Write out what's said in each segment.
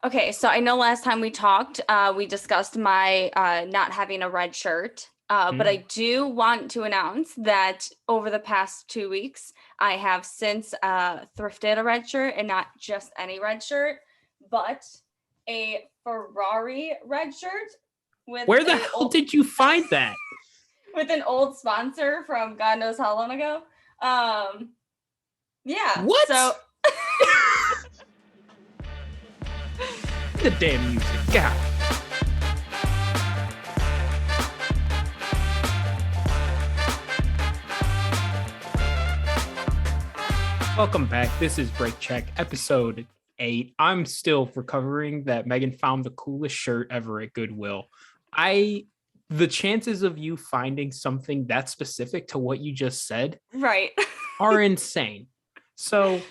Okay, so I know last time we talked, we discussed my not having a red shirt. But I Mm. do want to announce that over the past 2 weeks, I have since thrifted a red shirt, and not just any red shirt, but a Ferrari red shirt with Where the a hell old did you find that? with an old sponsor from God knows how long ago. Um, yeah, What? so The damn music. God. Welcome back. This is Break Check, episode 8. I'm still recovering that Megan found the coolest shirt ever at Goodwill. I the chances of you finding something that specific to what you just said right. are insane. So,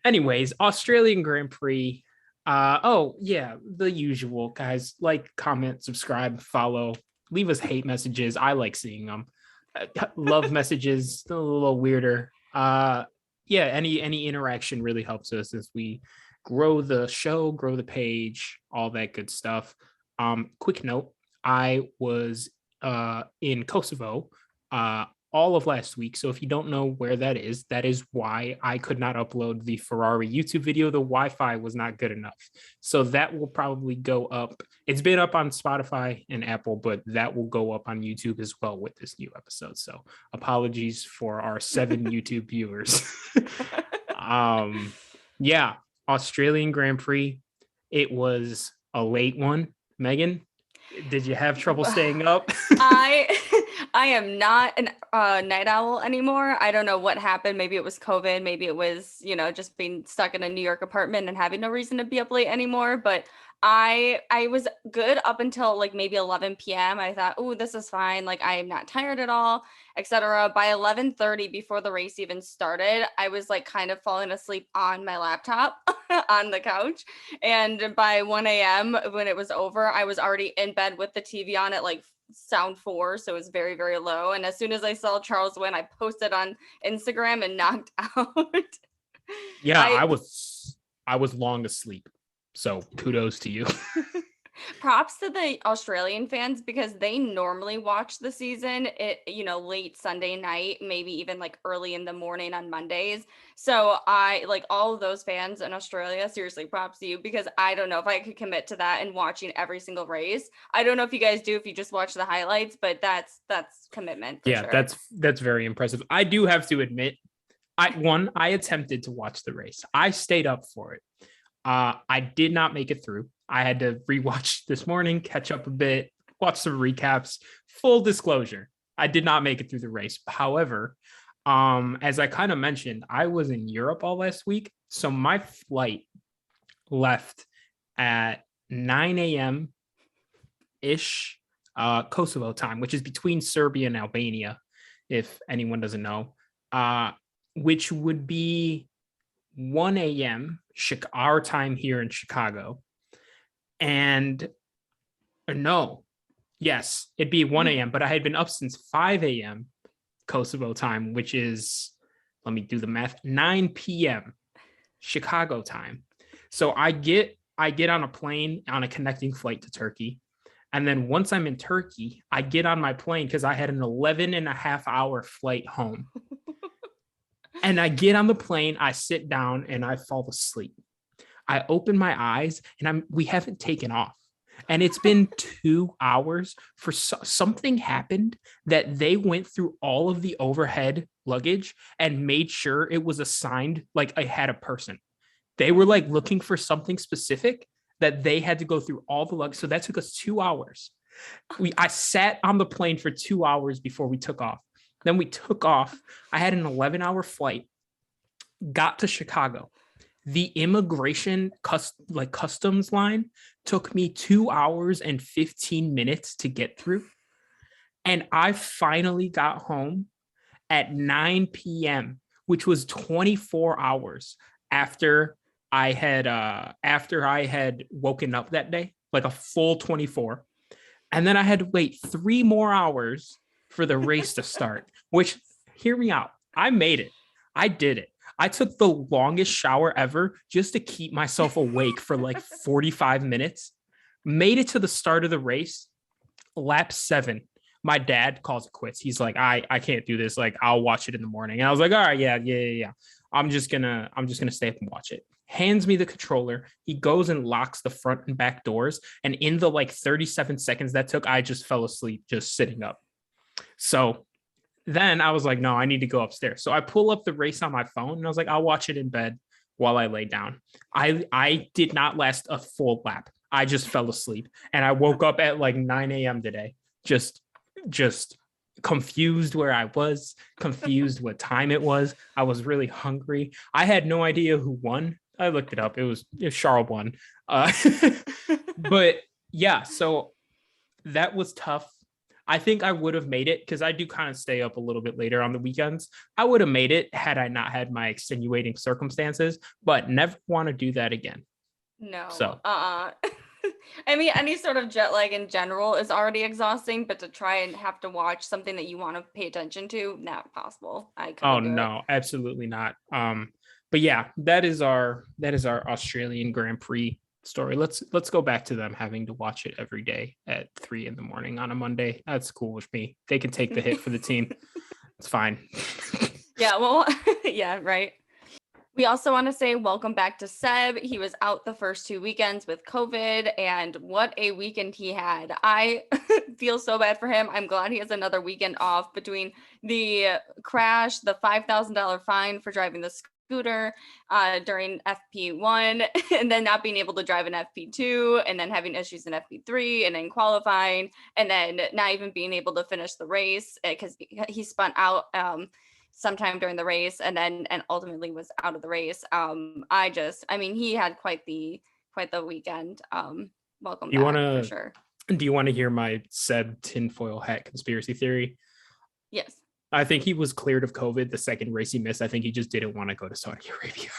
anyways, Australian Grand Prix. Oh yeah, the usual guys. Like, comment, subscribe, follow, leave us hate messages. I like seeing them. Love messages, a little weirder. Yeah, any interaction really helps us as we grow the show, grow the page, all that good stuff. Quick note: I was in Kosovo all of last week. So if you don't know where that is why I could not upload the Ferrari YouTube video. The Wi-Fi was not good enough. So that will probably go up. It's been up on Spotify and Apple, but that will go up on YouTube as well with this new episode. So apologies for our 7 YouTube viewers. um, yeah, Australian Grand Prix. It was a late one. Megan, did you have trouble staying up? I I am not an night owl anymore. I don't know what happened. Maybe it was COVID. Maybe it was, just being stuck in a New York apartment and having no reason to be up late anymore. But I was good up until like maybe 11 p.m. I thought, oh, this is fine. Like I am not tired at all, etc. By 11:30, before the race even started, I was like kind of falling asleep on my laptop on the couch. And by 1 a.m., when it was over, I was already in bed with the TV on at like sound 4, so it was very, very low. And as soon as I saw Charles win, I posted on Instagram and knocked out. Yeah, I I was long asleep. So kudos to you. Props to the Australian fans because they normally watch the season late Sunday night, maybe even like early in the morning on Mondays. So I like all of those fans in Australia, seriously, props to you because I don't know if I could commit to that and watching every single race. I don't know if you guys do if you just watch the highlights, but that's commitment for Yeah, sure. that's very impressive. I do have to admit, I attempted to watch the race. I stayed up for it. I did not make it through. I had to rewatch this morning, catch up a bit, watch some recaps. Full disclosure, I did not make it through the race. However, as I kind of mentioned, I was in Europe all last week, so my flight left at 9 a.m. ish, Kosovo time, which is between Serbia and Albania, if anyone doesn't know, uh, which would be 1 a.m. our time here in Chicago. And no, yes, it'd be 1 a.m., but I had been up since 5 a.m. Kosovo time, which is, let me do the math, 9 p.m. Chicago time. So I get on a plane on a connecting flight to Turkey. And then once I'm in Turkey, I get on my plane because I had an 11 and a half hour flight home. And I get on the plane, I sit down and I fall asleep. I open my eyes and we haven't taken off. And it's been 2 hours for something happened that they went through all of the overhead luggage and made sure it was assigned like I had a person. They were like looking for something specific that they had to go through all the luggage. So that took us 2 hours. I sat on the plane for 2 hours before we took off. Then we took off. I had an 11-hour flight, got to Chicago. The immigration customs line took me 2 hours and 15 minutes to get through. And I finally got home at 9 p.m., which was 24 hours after I had woken up that day, like a full 24. And then I had to wait 3 more hours for the race to start, which, hear me out, I made it. I did it. I took the longest shower ever just to keep myself awake for like 45 minutes. Made it to the start of the race, lap 7. My dad calls it quits. He's like, I can't do this. Like, I'll watch it in the morning. And I was like, all right, yeah. I'm just gonna stay up and watch it. Hands me the controller. He goes and locks the front and back doors. And in the like 37 seconds that took, I just fell asleep just sitting up. So then I was like, no, I need to go upstairs. So I pull up the race on my phone and I was like, I'll watch it in bed while I lay down. I did not last a full lap. I just fell asleep. And I woke up at like 9 a.m. today. Just confused where I was, confused what time it was. I was really hungry. I had no idea who won. I looked it up. It was Charles won. Uh, but yeah, so that was tough. I think I would have made it because I do kind of stay up a little bit later on the weekends. I would have made it had I not had my extenuating circumstances, but never want to do that again. No. So, I mean, any sort of jet lag in general is already exhausting, but to try and have to watch something that you want to pay attention to, not possible. I oh couldn't do it. no, absolutely not. But yeah, that is our Australian Grand Prix story. Let's go back to them having to watch it every day at 3 a.m. on a Monday. That's cool with me. They can take the hit for the team. It's fine. Yeah, well, yeah, right. We also want to say welcome back to Seb. He was out the first 2 weekends with COVID, and what a weekend he had. I feel so bad for him. I'm glad he has another weekend off between the crash, the $5,000 fine for driving the scooter during FP1, and then not being able to drive in FP2, and then having issues in FP3, and then qualifying, and then not even being able to finish the race because he spun out sometime during the race and ultimately was out of the race. I mean, he had quite the weekend. Welcome You back want for to sure. Do you want to hear my Seb tinfoil hat conspiracy theory? Yes. I think he was cleared of COVID the second race he missed. I think he just didn't want to go to Saudi Arabia.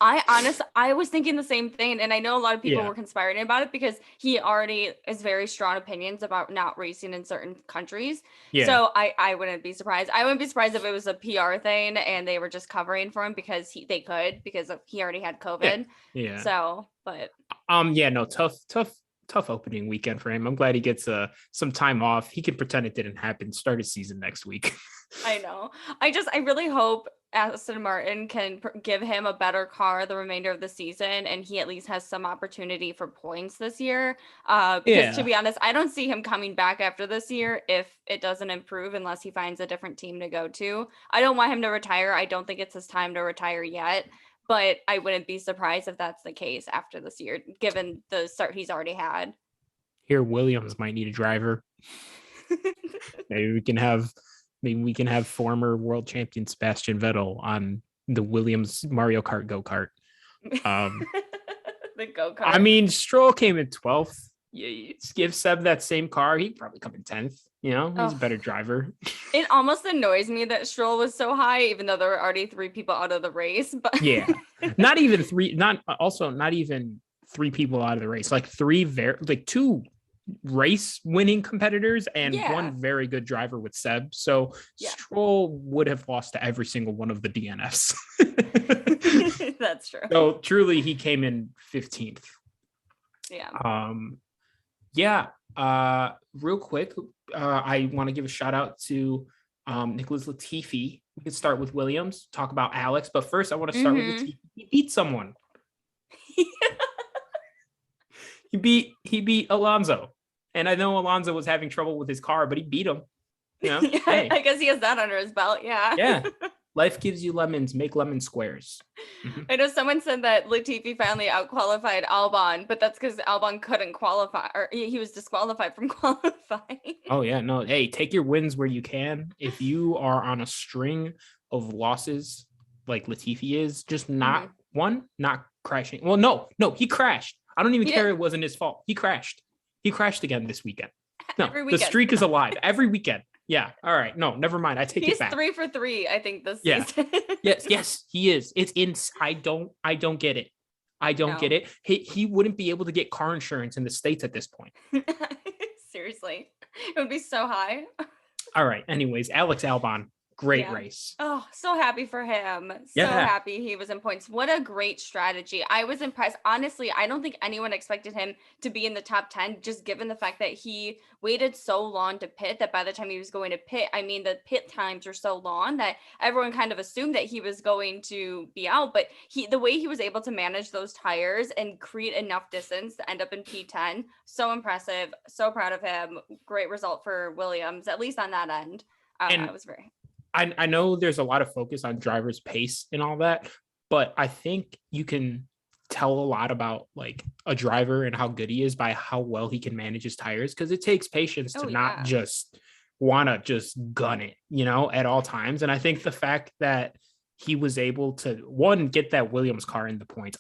I was thinking the same thing, and I know a lot of people Yeah. were conspiring about it because he already has very strong opinions about not racing in certain countries. Yeah. So I wouldn't be surprised. I wouldn't be surprised if it was a PR thing and they were just covering for him because they could because he already had COVID. Yeah. So, but Yeah, no, tough opening weekend for him. I'm glad he gets some time off. He can pretend it didn't happen. Start his season next week. I know. I really hope Aston Martin can give him a better car the remainder of the season, and he at least has some opportunity for points this year. Because to be honest, I don't see him coming back after this year if it doesn't improve unless he finds a different team to go to. I don't want him to retire. I don't think it's his time to retire yet, but I wouldn't be surprised if that's the case after this year, given the start he's already had. Here, Williams might need a driver. Maybe we can have former world champion Sebastian Vettel on the Williams Mario Kart go-kart. The go-kart. I mean, Stroll came in 12th. You give Seb that same car, he'd probably come in 10th. You know, he's a better driver. It almost annoys me that Stroll was so high, even though there were already 3 people out of the race. But yeah, not even 3 people out of the race. Like 2 race winning competitors and 1 very good driver with Seb. So Stroll would have lost to every single one of the DNFs. That's true. So truly he came in 15th. Yeah. Real quick, I want to give a shout out to Nicholas Latifi. We could start with Williams, talk about Alex, but first I want to start with Latifi. He beat someone. He beat Alonso. And I know Alonso was having trouble with his car, but he beat him. You know? Hey. I guess he has that under his belt. Yeah. Yeah. Life gives you lemons, make lemon squares. Mm-hmm. I know someone said that Latifi finally outqualified Albon, but that's because Albon couldn't qualify, or he was disqualified from qualifying. Oh, yeah. No, hey, take your wins where you can. If you are on a string of losses like Latifi is, just not crashing. Well, no, he crashed. I don't even care. It wasn't his fault. He crashed. He crashed again this weekend. No, the streak is alive every weekend. Yeah. All right. No, never mind. I take it back. He's 3 for 3, I think, this season. Yes, he is. It's in. I don't get it. I don't get it. He wouldn't be able to get car insurance in the States at this point. Seriously. It would be so high. All right. Anyways, Alex Albon, Great Yeah. race. Oh, so happy for him. So Yeah. happy he was in points. What a great strategy. I was impressed. Honestly, I don't think anyone expected him to be in the top 10, just given the fact that he waited so long to pit that by the time he was going to pit, I mean, the pit times were so long that everyone kind of assumed that he was going to be out. But the way he was able to manage those tires and create enough distance to end up in P10, so impressive. So proud of him. Great result for Williams, at least on that end. I And was very I know there's a lot of focus on driver's pace and all that, but I think you can tell a lot about like a driver and how good he is by how well he can manage his tires, because it takes patience Oh to not yeah. just want to just gun it, at all times. And I think the fact that he was able to one get that Williams car in the points.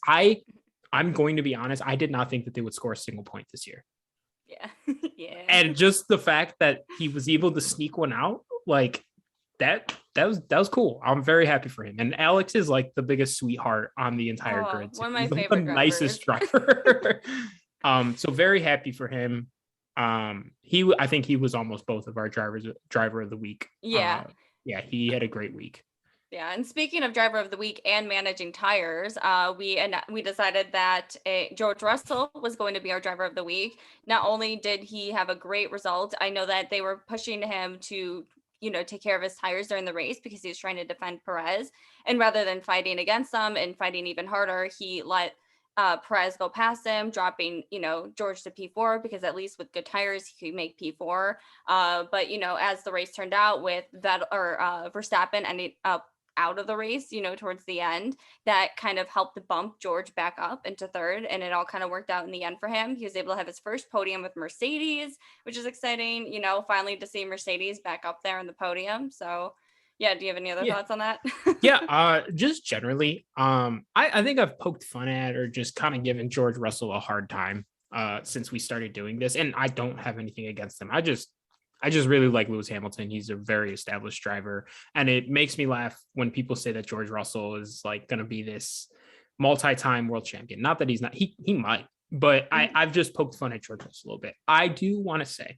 I'm going to be honest, I did not think that they would score a single point this year. Yeah. Yeah. And just the fact that he was able to sneak one out, like that was cool. I'm very happy for him. And Alex is like the biggest sweetheart on the entire Oh, grid too. one of my He's the favorite nicest drivers. driver. So very happy for him. I think he was almost both of our driver of the week. Yeah. Yeah, he had a great week. Yeah, and speaking of driver of the week and managing tires, we decided that George Russell was going to be our driver of the week. Not only did he have a great result, I know that they were pushing him to, take care of his tires during the race because he was trying to defend Perez. And rather than fighting against them and fighting even harder, he let Perez go past him, dropping, George to P4 because at least with good tires he could make P4. But as the race turned out with Verstappen ending up out of the race, towards the end, that kind of helped to bump George back up into third, and it all kind of worked out in the end for him. He was able to have his first podium with Mercedes, which is exciting, finally to see Mercedes back up there in the podium. So yeah, do you have any other Yeah. thoughts on that? Yeah, just generally, I think I've poked fun at or just kind of given George Russell a hard time since we started doing this, and I don't have anything against him. I just really like Lewis Hamilton. He's a very established driver, and it makes me laugh when people say that George Russell is like going to be this multi-time world champion. Not that he's not. He might, but I've just poked fun at George Russell a little bit. I do want to say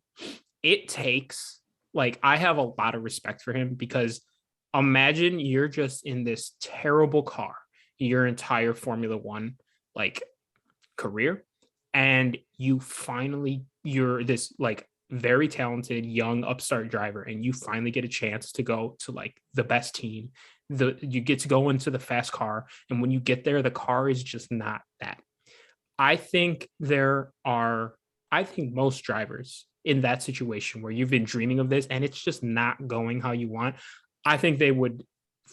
it takes I have a lot of respect for him, because imagine you're just in this terrible car your entire Formula One career, and you're this very talented young upstart driver, and you finally get a chance to go to the best team. You get to go into the fast car, and when you get there, the car is just not that. I think most drivers in that situation where you've been dreaming of this and it's just not going how you want, I think they would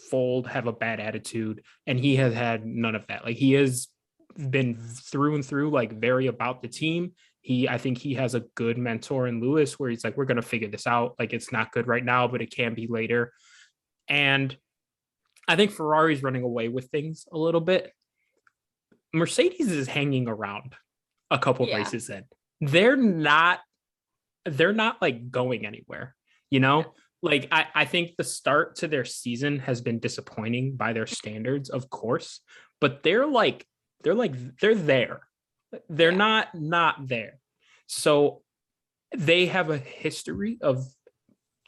fold, have a bad attitude, and he has had none of that. He has been through and through very about the team. I think he has a good mentor in Lewis, where he's like, we're going to figure this out. It's not good right now, but it can be later. And I think Ferrari's running away with things a little bit. Mercedes is hanging around a couple of races in. They're not going anywhere, I think the start to their season has been disappointing by their standards, of course, but they're there. They're not there. So they have a history of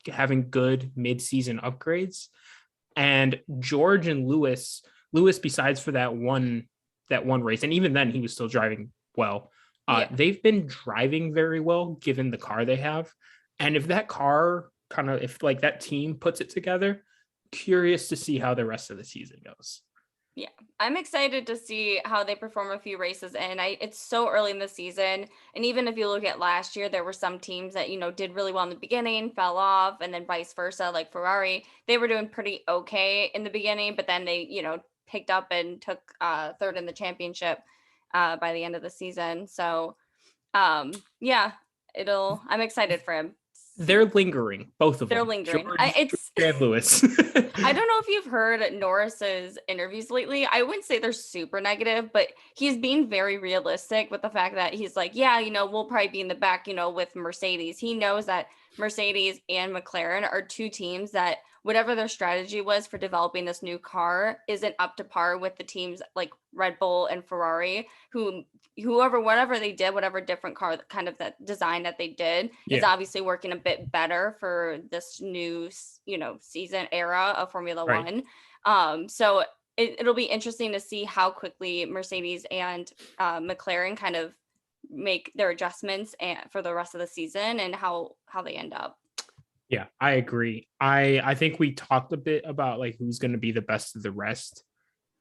having good mid-season upgrades. And George and Lewis, besides for that one race, and even then he was still driving well. They've been driving very well given the car they have. And if that car if that team puts it together, curious to see how the rest of the season goes. Yeah, I'm excited to see how they perform a few races in. It's so early in the season, and even if you look at last year, there were some teams that did really well in the beginning, fell off, and then vice versa. Like Ferrari, they were doing pretty okay in the beginning, but then they picked up and took third in the championship by the end of the season. So yeah, I'm excited for him. They're lingering, both of them. They're lingering. George and Lewis. I don't know if you've heard Norris's interviews lately. I wouldn't say they're super negative, but he's being very realistic with the fact that he's like, yeah, we'll probably be in the back, with Mercedes. He knows that Mercedes and McLaren are two teams that whatever their strategy was for developing this new car isn't up to par with the teams like Red Bull and Ferrari, whatever they did, whatever different car kind of that design that they did is Yeah. obviously working a bit better for this new, season era of Formula Right. One. So it'll be interesting to see how quickly Mercedes and McLaren kind of make their adjustments and for the rest of the season and how they end up. Yeah, I agree. I think we talked a bit about like who's going to be the best of the rest,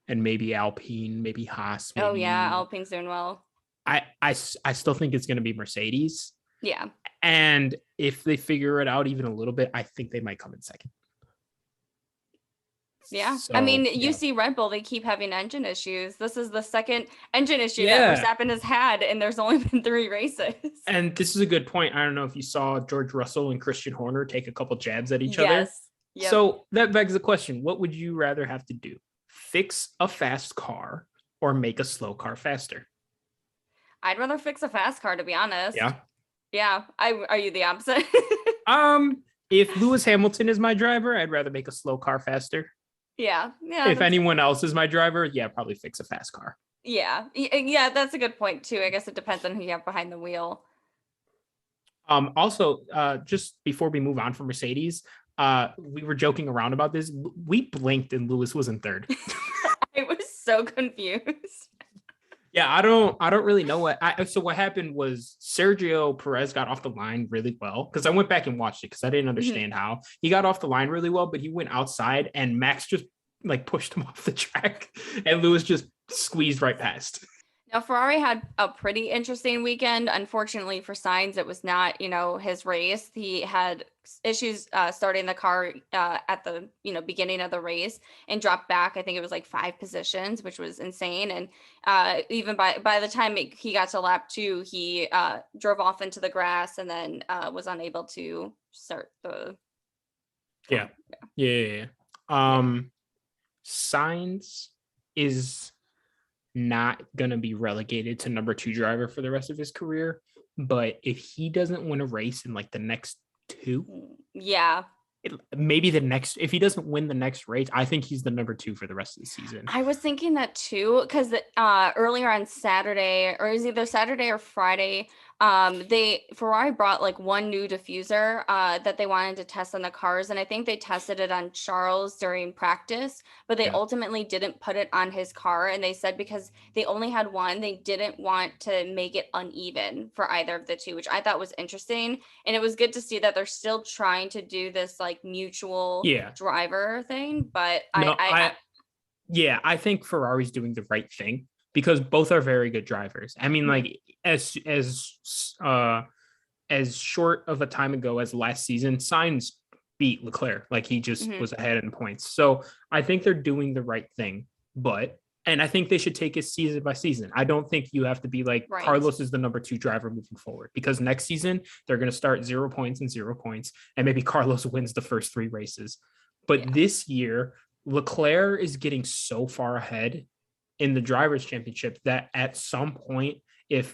and maybe Alpine, maybe Haas, Oh yeah, maybe Alpine's doing well. I still think it's going to be Mercedes. Yeah. And if they figure it out even a little bit, I think they might come in second. Yeah. So, I mean, you yeah. see Red Bull, they keep having engine issues. This is the second engine issue that Yeah. Verstappen has had, and there's only been 3 races. And this is a good point. I don't know if you saw George Russell and Christian Horner take a couple jabs at each other. Yes. Yep. So that begs the question, what would you rather have to do? Fix a fast car or make a slow car faster? I'd rather fix a fast car, to be honest. Yeah. Yeah. Are you the opposite? If Lewis Hamilton is my driver, I'd rather make a slow car faster. Yeah. Yeah. If anyone else is my driver, yeah, probably fix a fast car. Yeah. Yeah, that's a good point too. I guess it depends on who you have behind the wheel. Also, just before we move on from Mercedes, we were joking around about this. We blinked and Lewis was in third. I was so confused. Yeah, I don't really know so what happened was Sergio Perez got off the line really well, because I went back and watched it because I didn't understand how he got off the line really well, but he went outside and Max just like pushed him off the track and Lewis just squeezed right past. Now, Ferrari had a pretty interesting weekend. Unfortunately for Sainz, it was not, his race. He had issues starting the car at the, beginning of the race and dropped back. I think it was like 5 positions, which was insane. And even by the time he got to lap 2, he drove off into the grass and then was unable to start the. Yeah. Sainz is not going to be relegated to number 2 driver for the rest of his career. But if he doesn't win a race in like the next 2, yeah, if he doesn't win the next race, I think he's the number 2 for the rest of the season. I was thinking that too, because earlier on Saturday, or it was either Saturday or Friday, Ferrari brought like one new diffuser that they wanted to test on the cars, and I think they tested it on Charles during practice, but they ultimately didn't put it on his car, and they said because they only had one, they didn't want to make it uneven for either of the two, which I thought was interesting, and it was good to see that they're still trying to do this like mutual driver thing, but I think Ferrari's doing the right thing because both are very good drivers. I mean, like as short of a time ago as last season, Sainz beat Leclerc. Like he just was ahead in points. So I think they're doing the right thing, and I think they should take it season by season. I don't think you have to be like Carlos is the number 2 driver moving forward, because next season they're going to start 0 points and 0 points, and maybe Carlos wins the first 3 races. But this year, Leclerc is getting so far ahead in the drivers' championship that at some point, I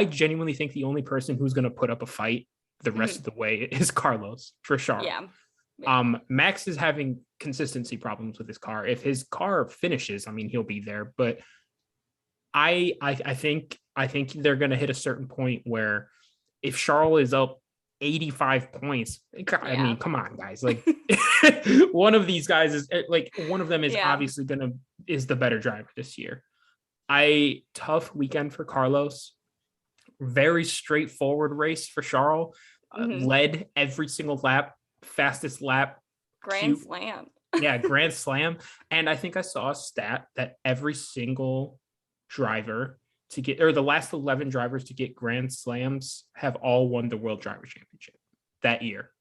genuinely think the only person who's going to put up a fight the rest of the way is Carlos for sure. Yeah. Max is having consistency problems with his car. If his car finishes, I mean, he'll be there. But I think they're going to hit a certain point where if Charles is up 85 points, I mean, come on, guys. Like one of these guys is like one of them is obviously is the better driver this year. Tough weekend for Carlos. Very straightforward race for Charles. Led every single lap, fastest lap. Grand Slam. Grand Slam. And I think I saw a stat that every single driver the last 11 drivers to get Grand Slams have all won the World Driver Championship that year.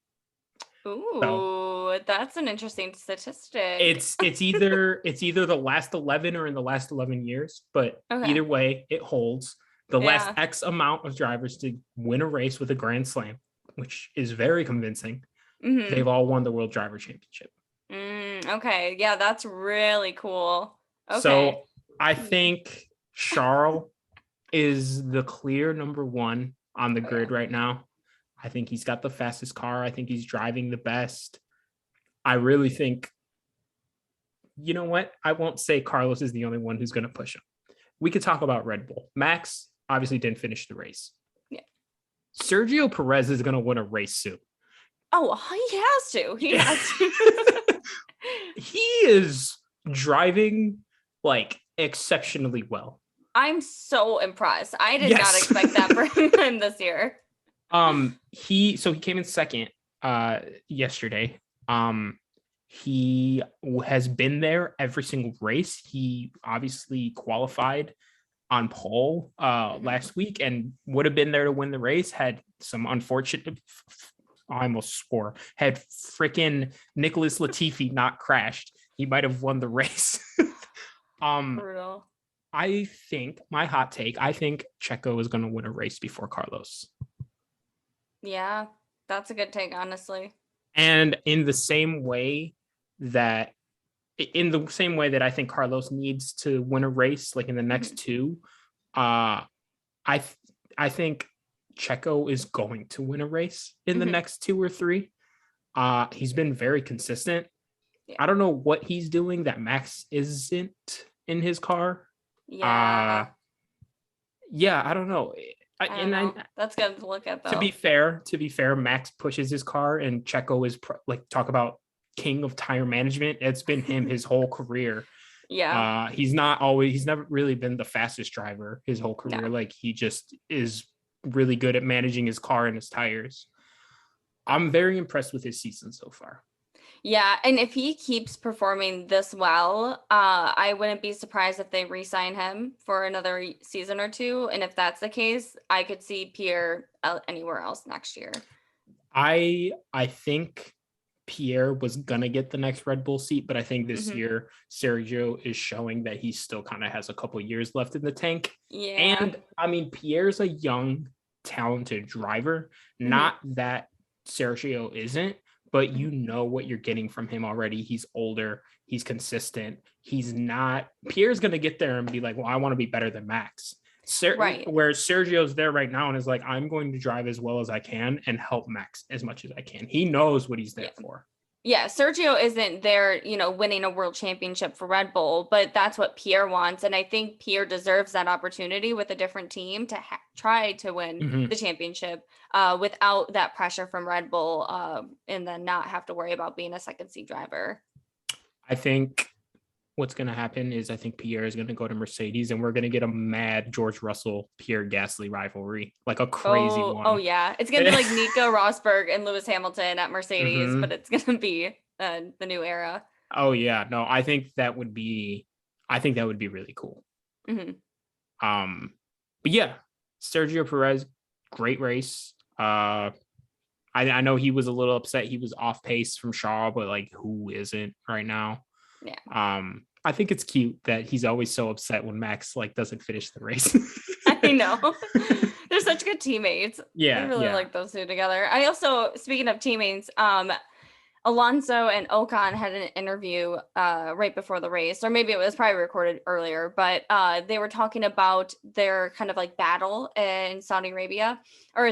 Ooh, that's an interesting statistic. It's either the last 11 or in the last 11 years, but either way, it holds. The last X amount of drivers to win a race with a Grand Slam, which is very convincing. They've all won the World Driver Championship. Okay, yeah, that's really cool. Okay. So I think Charles is the clear number 1 on the grid right now. I think he's got the fastest car. I think he's driving the best. I really think, you know what? I won't say Carlos is the only one who's going to push him. We could talk about Red Bull. Max obviously didn't finish the race. Yeah. Sergio Perez is going to win a race soon. Oh, he has to. He has to. He is driving like exceptionally well. I'm so impressed. I did not expect that for him this year. He came in second yesterday. He has been there every single race. He obviously qualified on pole last week and would have been there to win the race had some unfortunate I almost swore had freaking Nicholas Latifi not crashed. He might have won the race. Brutal. I think my hot take, I think Checo is going to win a race before Carlos. Yeah, that's a good take, honestly. And in the same way that I think Carlos needs to win a race, like in the next two, I think Checo is going to win a race in the next 2 or 3. He's been very consistent. Yeah. I don't know what he's doing that Max isn't in his car. Yeah. I don't know. That's good to look at, though. To be fair, Max pushes his car, and Checo is talk about king of tire management. It's been him his whole career. Yeah. He's never really been the fastest driver his whole career. No. Like, he just is really good at managing his car and his tires. I'm very impressed with his season so far. Yeah, and if he keeps performing this well, I wouldn't be surprised if they re-sign him for another season or 2. And if that's the case, I could see Pierre anywhere else next year. I think Pierre was gonna get the next Red Bull seat, but I think this year Sergio is showing that he still kind of has a couple years left in the tank. Yeah, and I mean, Pierre's a young, talented driver. Not that Sergio isn't. But you know what you're getting from him already. He's older. He's consistent. Pierre's going to get there and be like, well, I want to be better than Max. Right. Where Sergio's there right now and is like, I'm going to drive as well as I can and help Max as much as I can. He knows what he's there for. Yeah, Sergio isn't there, winning a world championship for Red Bull, but that's what Pierre wants. And I think Pierre deserves that opportunity with a different team to try to win the championship without that pressure from Red Bull and then not have to worry about being a second seat driver. I think what's going to happen is I think Pierre is going to go to Mercedes and we're going to get a mad George Russell, Pierre Gasly rivalry, like a crazy one. Oh, yeah. It's going to be like Nico Rosberg and Lewis Hamilton at Mercedes, but it's going to be the new era. Oh, yeah. No, I think that would be really cool. But yeah, Sergio Perez, great race. I know he was a little upset. He was off pace from Shaw, but like, who isn't right now? Yeah. I think it's cute that he's always so upset when Max doesn't finish the race. I know. They're such good teammates. Yeah. I really like those two together. I also, speaking of teammates, Alonso and Ocon had an interview right before the race, or maybe it was probably recorded earlier, but they were talking about their kind of like battle in Saudi Arabia, or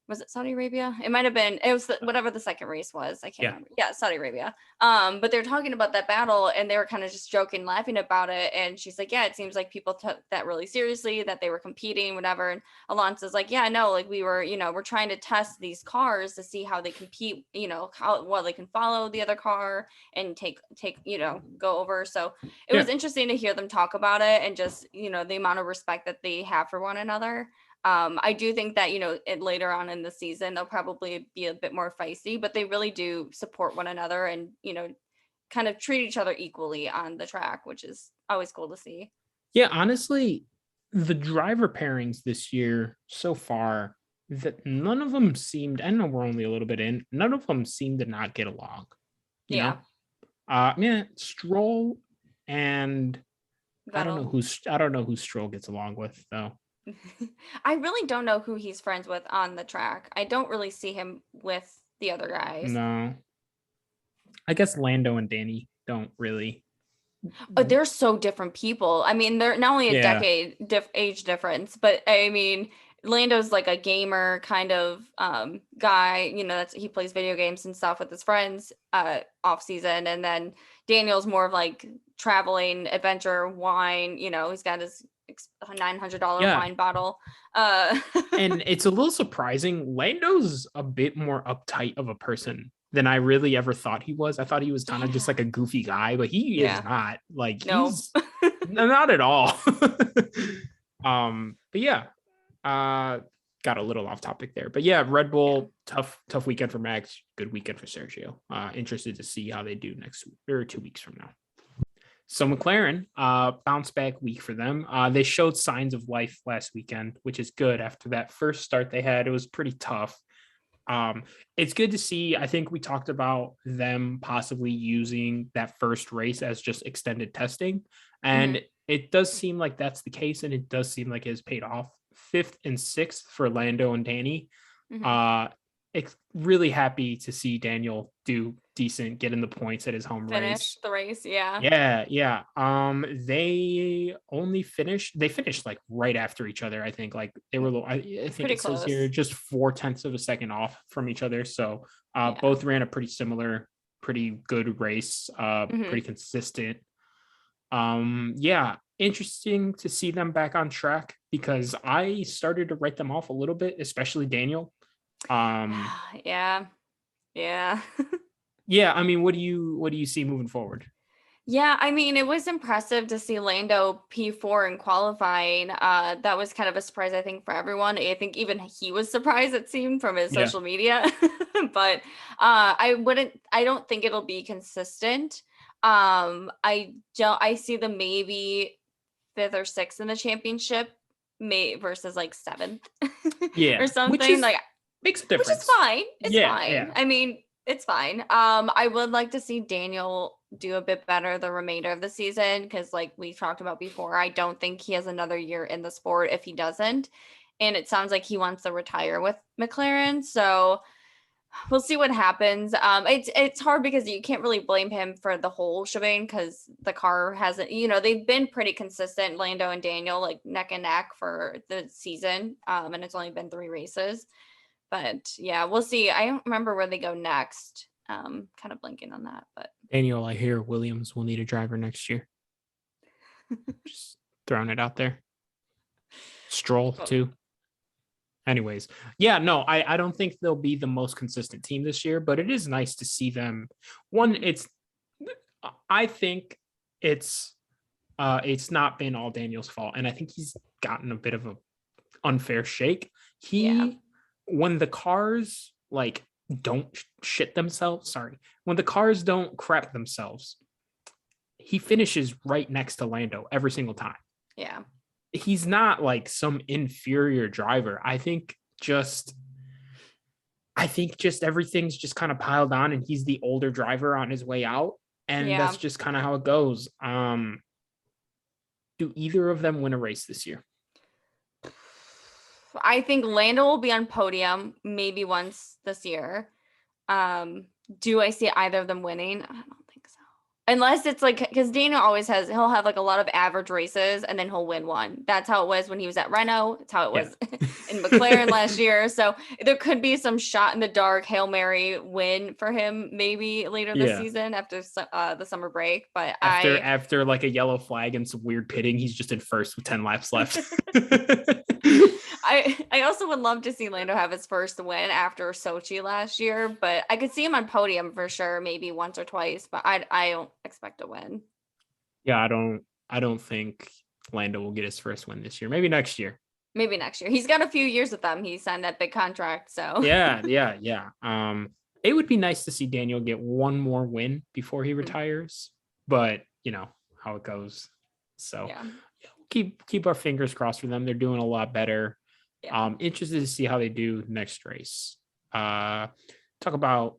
was it Saudi Arabia? It might have been, it was whatever the second race was. I can't remember. Yeah, Saudi Arabia. But they're talking about that battle and they were kind of just joking, laughing about it. And she's like, yeah, it seems like people took that really seriously, that they were competing, whatever. And Alonso's like, yeah, no, like we were, we're trying to test these cars to see how they compete, how well they can follow the other car and take, go over. So it was interesting to hear them talk about it and just, the amount of respect that they have for one another. I do think that, later on in the season, they'll probably be a bit more feisty, but they really do support one another and, kind of treat each other equally on the track, which is always cool to see. Yeah, honestly, the driver pairings this year so far, that none of them seemed, I know we're only a little bit in, none of them seem to not get along. You know? Stroll and I don't know who Stroll gets along with though. I really don't know who he's friends with on the track. I don't really see him with the other guys. No. I guess Lando and Danny don't really. But they're so different people. I mean, they're not only a decade age difference, but I mean, Lando's like a gamer kind of guy, that's he plays video games and stuff with his friends off season, and then Daniel's more of like traveling adventure wine, he's got his $900 Yeah. wine bottle. uh And it's a little surprising. Lando's a bit more uptight of a person than I really ever thought he was. I thought he was kind of just yeah, like a goofy guy, but he is yeah, not. Like no. he's not at all. But yeah, got a little off topic there. But yeah, Red Yeah. Bull, tough weekend for Max, good weekend for Sergio. Interested to see how they do next week or 2 weeks from now. So McLaren, bounce back week for them. They showed signs of life last weekend, which is good. After that first start they had, it was pretty tough. It's good to see. I think we talked about them possibly using that first race as just extended testing, and Mhm. it does seem like that's the case, and it does seem like it has paid off. Fifth and sixth for Lando and Danny. Mhm. Uh, really happy to see Daniel do decent, get in the points at his home Finish race. the race, yeah. Yeah, yeah. They finished like right after each other. I think like they were, I think Pretty it says here close. just 4/10 of a second off from each other. So Yeah. both ran a pretty similar, pretty good race, Mhm. pretty consistent. Yeah, interesting to see them back on track because I started to write them off a little bit, especially Daniel. Um, Yeah. Yeah. yeah, I mean, what do you see moving forward? Yeah, I mean, it was impressive to see Lando P4 in qualifying. That was kind of a surprise, I think, for everyone. I think even he was surprised, it seemed, from his Yeah. social media. But I don't think it'll be consistent. I see them maybe fifth or sixth in the championship, may versus like seventh or Yeah, which something. is Like, makes a which is difference. fine. It's Yeah, fine. yeah, I mean, it's fine. I would like to see Daniel do a bit better the remainder of the season because, like we talked about before, I don't think he has another year in the sport if he doesn't. And it sounds like he wants to retire with McLaren. So we'll see what happens. It's hard because you can't really blame him for the whole shebang because the car hasn't, they've been pretty consistent, Lando and Daniel, like neck and neck for the season. And it's only been 3 races. But yeah, we'll see. I don't remember where they go next. Kind of blanking on that, but Daniel, I hear Williams will need a driver next year. Just throwing it out there. Stroll well, too. Anyways, yeah, no, I don't think they'll be the most consistent team this year, but it is nice to see them. One, mhm. I think it's not been all Daniel's fault, and I think he's gotten a bit of a unfair shake. Yeah, He when the cars like don't shit themselves, sorry, when the cars don't crap themselves, he finishes right next to Lando every single time. yeah, He's not like some inferior driver. I think just everything's just kind of piled on and he's the older driver on his way out and yeah. that's just kind of how it goes. Do either of them win a race this year? I think Lando will be on podium maybe once this year. Um, do I see either of them winning? I don't think so. Unless it's like because Daniel always he'll have like a lot of average races and then he'll win one. That's how it was when he was at Renault. It's how it Yeah. was in McLaren last year. So there could be some shot in the dark Hail Mary win for him maybe later this Yeah. season after the summer break. But After like a yellow flag and some weird pitting, he's just in first with 10 laps left. I also would love to see Lando have his first win after Sochi last year, but I could see him on podium for sure, maybe once or twice, but I don't expect a win. Yeah, I don't think Lando will get his first win this year. Maybe next year. Maybe next year. He's got a few years with them. He signed that big contract, so Yeah, yeah, yeah. It would be nice to see Daniel get one more win before he retires, but you know how it goes. So yeah, yeah, keep our fingers crossed for them. They're doing a lot better. yeah. Interested to see how they do next race. Talk about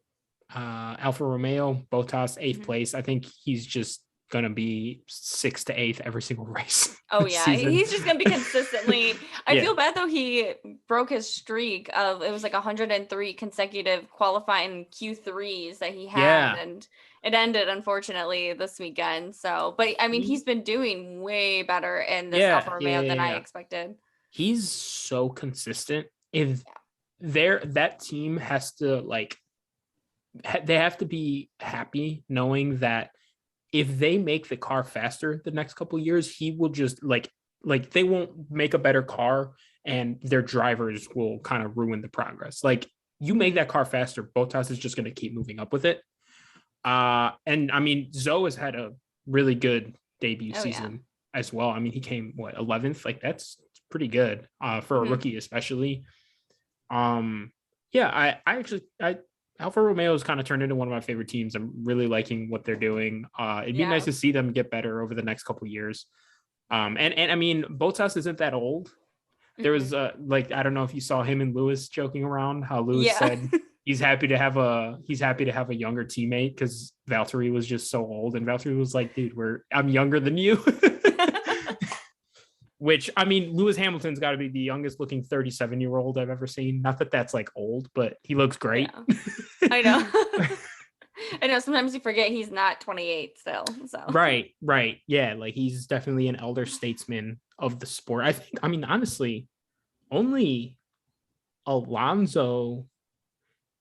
Alfa Romeo, Bottas, eighth Mhm. place. I think he's just gonna be sixth to eighth every single race Oh this yeah, season. he's just gonna be consistently. I Yeah, feel bad though. He broke his streak of it was like 103 consecutive qualifying Q3s that he had, yeah. and it ended unfortunately this weekend. So, but I mean, He, he's been doing way better in this Alfa yeah, yeah, Romeo yeah, than I yeah. expected. He's so consistent. If that team has to like, they have to be happy knowing that if they make the car faster the next couple of years, he will just like they won't make a better car and their drivers will kind of ruin the progress. Like you make that car faster, Bottas is just going to keep moving up with it. And I mean, Zoe has had a really good debut season as well. I mean, he came 11th, like that's pretty good for a rookie, especially. Yeah, I actually Alfa Romeo has kind of turned into one of my favorite teams. I'm really liking what they're doing. It'd be nice to see them get better over the next couple of years. And I mean, Bottas isn't that old. There was like, I don't know if you saw him and Lewis joking around, how Lewis said he's happy to have a younger teammate because Valtteri was just so old, and Valtteri was like, dude, I'm younger than you. Which, I mean, Lewis Hamilton's got to be the youngest looking 37-year-old I've ever seen. Not that that's like old, but he looks great. Yeah. I know. I know sometimes you forget he's not 28 still. So right. Yeah, like he's definitely an elder statesman of the sport. I think, I mean, honestly, only Alonso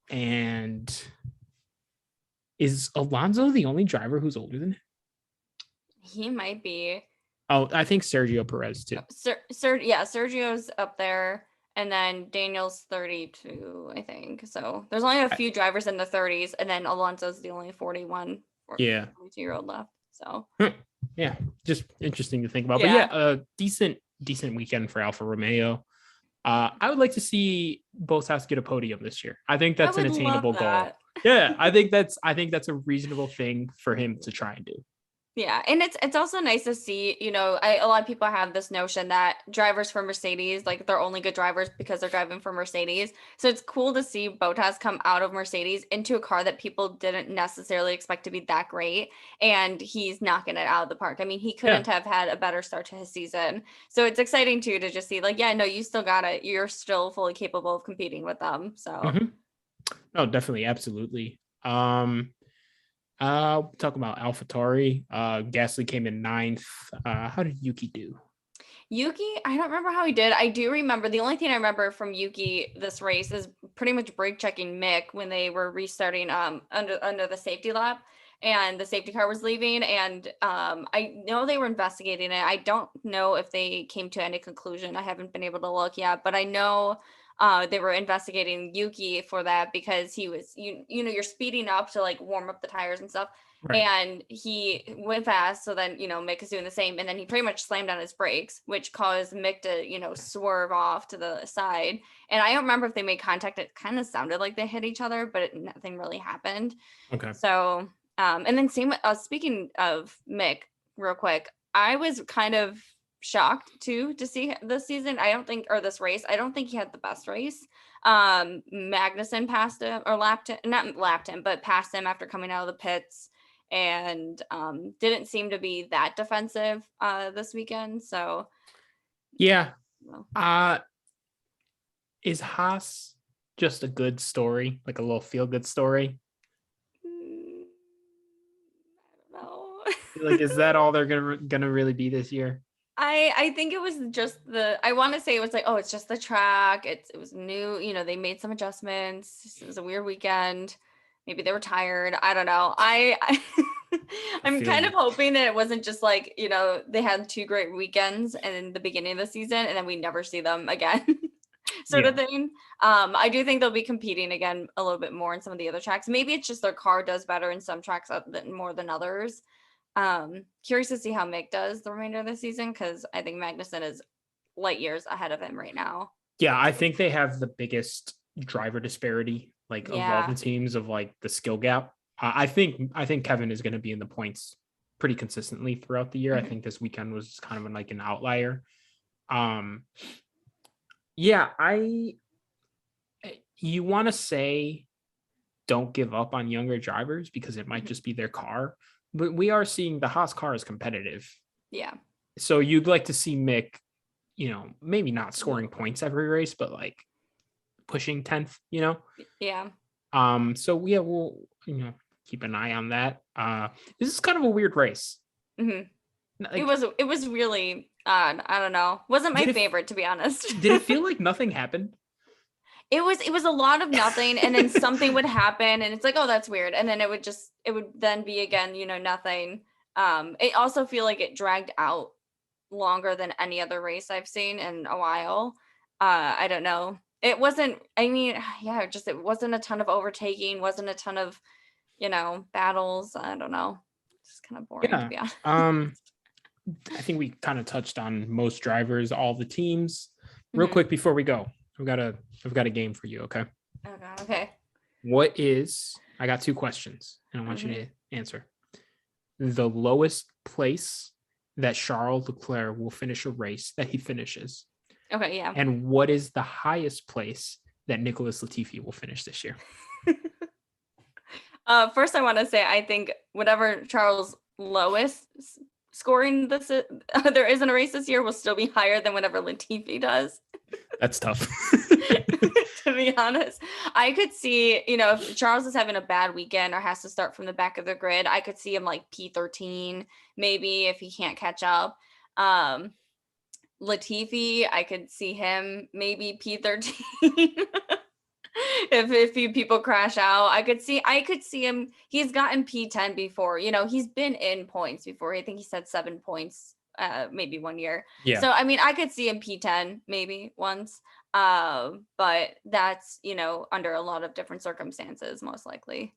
and is Alonso the only driver who's older than him? He might be. Oh, I think Sergio Perez too. Sergio's up there, and then Daniel's 32, I think. So there's only a few drivers in the 30s, and then Alonso's the only 41 or 42-year-old left. So yeah, just interesting to think about. But yeah, a decent weekend for Alfa Romeo. I would like to see Bottas get a podium this year. I think that's an attainable goal. Yeah, I think that's a reasonable thing for him to try and do. Yeah, and it's also nice to see, a lot of people have this notion that drivers for Mercedes, like they're only good drivers because they're driving for Mercedes. So it's cool to see Bottas come out of Mercedes into a car that people didn't necessarily expect to be that great, and he's knocking it out of the park. I mean, he couldn't have had a better start to his season. So it's exciting too to just see like, yeah, no, you still got it. You're still fully capable of competing with them. So no, definitely, absolutely. Talk about AlphaTauri. Gasly came in 9th. How did Yuki do? Yuki, I don't remember how he did. I do remember, the only thing I remember from Yuki this race is pretty much brake checking Mick when they were restarting under the safety lap and the safety car was leaving. And I know they were investigating it. I don't know if they came to any conclusion. I haven't been able to look yet, but I know they were investigating Yuki for that because he was, you're speeding up to like warm up the tires and stuff. Right. And he went fast. So then, Mick is doing the same. And then he pretty much slammed on his brakes, which caused Mick to, swerve off to the side. And I don't remember if they made contact. It kind of sounded like they hit each other, but nothing really happened. Okay. So, and then same, speaking of Mick real quick, I was kind of shocked too to see this season. This race. I don't think he had the best race. Magnussen passed him or not lapped him, but passed him after coming out of the pits, and didn't seem to be that defensive this weekend. So yeah. Is Haas just a good story, like a little feel good story? I don't know. Like, is that all they're gonna really be this year? I think it was just I want to say it was like, oh, it's just the track. It was new, they made some adjustments. It was a weird weekend. Maybe they were tired. I don't know. I'm kind of hoping that it wasn't just like, they had 2 great weekends in the beginning of the season and then we never see them again sort of thing. I do think they'll be competing again a little bit more in some of the other tracks. Maybe it's just their car does better in some tracks more than others. Curious to see how Mick does the remainder of the season because I think Magnussen is light years ahead of him right now. Yeah, I think they have the biggest driver disparity, like of all the teams, of like the skill gap. I think Kevin is going to be in the points pretty consistently throughout the year. Mm-hmm. I think this weekend was kind of like an outlier. You want to say don't give up on younger drivers because it might just be their car. But we are seeing the Haas car is competitive. Yeah. So you'd like to see Mick, maybe not scoring points every race, but like pushing 10th, Yeah. So yeah, we'll, keep an eye on that. This is kind of a weird race. Mm-hmm. Like, it was really I don't know. Wasn't my Did it- favorite, to be honest. Did it feel like nothing happened? It was a lot of nothing, and then something would happen, and it's like, oh, that's weird, and then it would then be again, nothing. It also feel like it dragged out longer than any other race I've seen in a while. I don't know. It wasn't. I mean, yeah, just it wasn't a ton of overtaking, wasn't a ton of, battles. I don't know. It's kind of boring, to Yeah. be honest. I think we kind of touched on most drivers, all the teams. Real Mhm. quick before we go, I've got a game for you. Okay. Oh god. Okay. I got two questions and I want you Mhm. to answer. The lowest place that Charles Leclerc will finish a race that he finishes. Okay. Yeah. And what is the highest place that Nicholas Latifi will finish this year? First, I want to say I think whatever Charles' lowest scoring there is in a race this year will still be higher than whatever Latifi does. That's tough. To be honest, I could see, if Charles is having a bad weekend or has to start from the back of the grid, I could see him like P13, maybe if he can't catch up. Latifi, I could see him maybe P13. If a few people crash out, I could see him. He's gotten P10 before. He's been in points before. I think he said 7 points, maybe 1 year. Yeah. So I mean, I could see him P10 maybe once. But that's under a lot of different circumstances, most likely.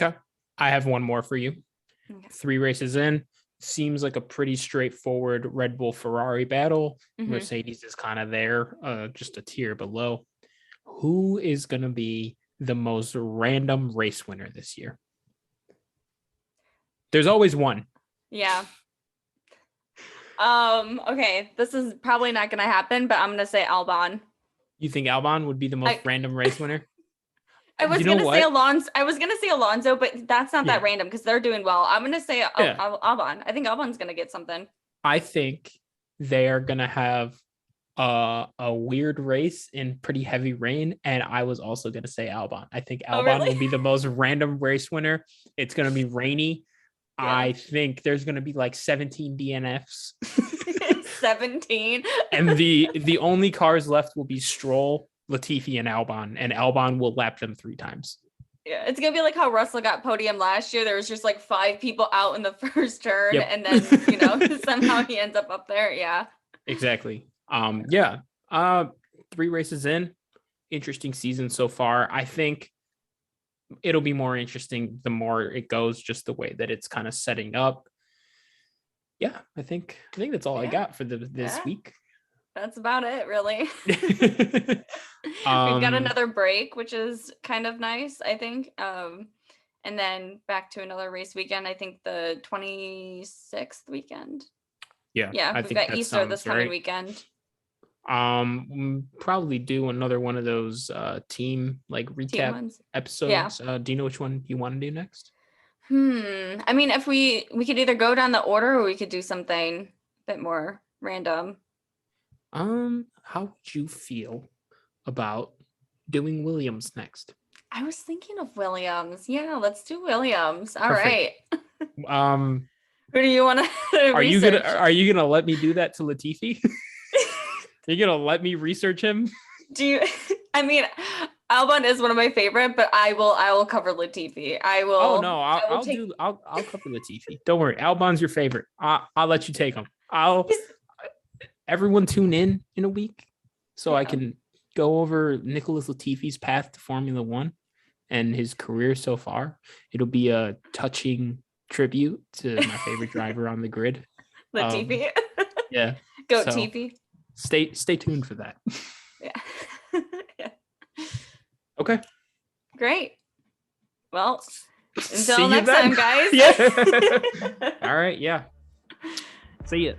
Okay. I have one more for you. Okay. 3 races in. Seems like a pretty straightforward Red Bull Ferrari battle. Mhm. Mercedes is kind of there, just a tier below. Who is going to be the most random race winner this year? There's always one. Yeah. Okay, this is probably not gonna happen, but I'm gonna say Albon. You think Albon would be the most random race winner? I was gonna say Alonso, but that's not that random because they're doing well. I'm gonna say Albon. I think Albon's gonna get something. I think they are gonna have a weird race in pretty heavy rain, and I was also gonna say Albon. I think Albon will be the most random race winner. It's gonna be rainy. Yeah. I think there's gonna be like 17 DNFs. 17. And the only cars left will be Stroll, Latifi, and Albon will lap them 3 times. Yeah, it's gonna be like how Russell got podium last year. There was just like 5 people out in the first turn, and then somehow he ends up there. Yeah, exactly. 3 races in, interesting season so far. I think it'll be more interesting the more it goes, just the way that it's kind of setting up. Yeah, I think that's all I got for this week. That's about it, really. We've got another break, which is kind of nice, I think. And then back to another race weekend. I think the 26th weekend. Yeah, we've got Easter this coming weekend. Probably do another one of those team like recap episodes. Do you know which one you want to do next? I mean, if we could either go down the order or we could do something a bit more random. How would you feel about doing Williams next? I was thinking of Williams. Yeah, let's do Williams. All right. Who do you want to Are you gonna let me do that to Latifi? Are you gonna let me research him? I mean, Albon is one of my favorite, but I will cover Latifi. I will. Oh no, I'll cover Latifi. Don't worry, Albon's your favorite. I'll let you take him. Everyone tune in a week so I can go over Nicholas Latifi's path to Formula One and his career so far. It'll be a touching tribute to my favorite driver on the grid, Latifi. Yeah, go Tifi. Stay tuned for that. Yeah. Yeah. Okay. Great. Well, until next time, guys. Yeah. All right. Yeah. See ya.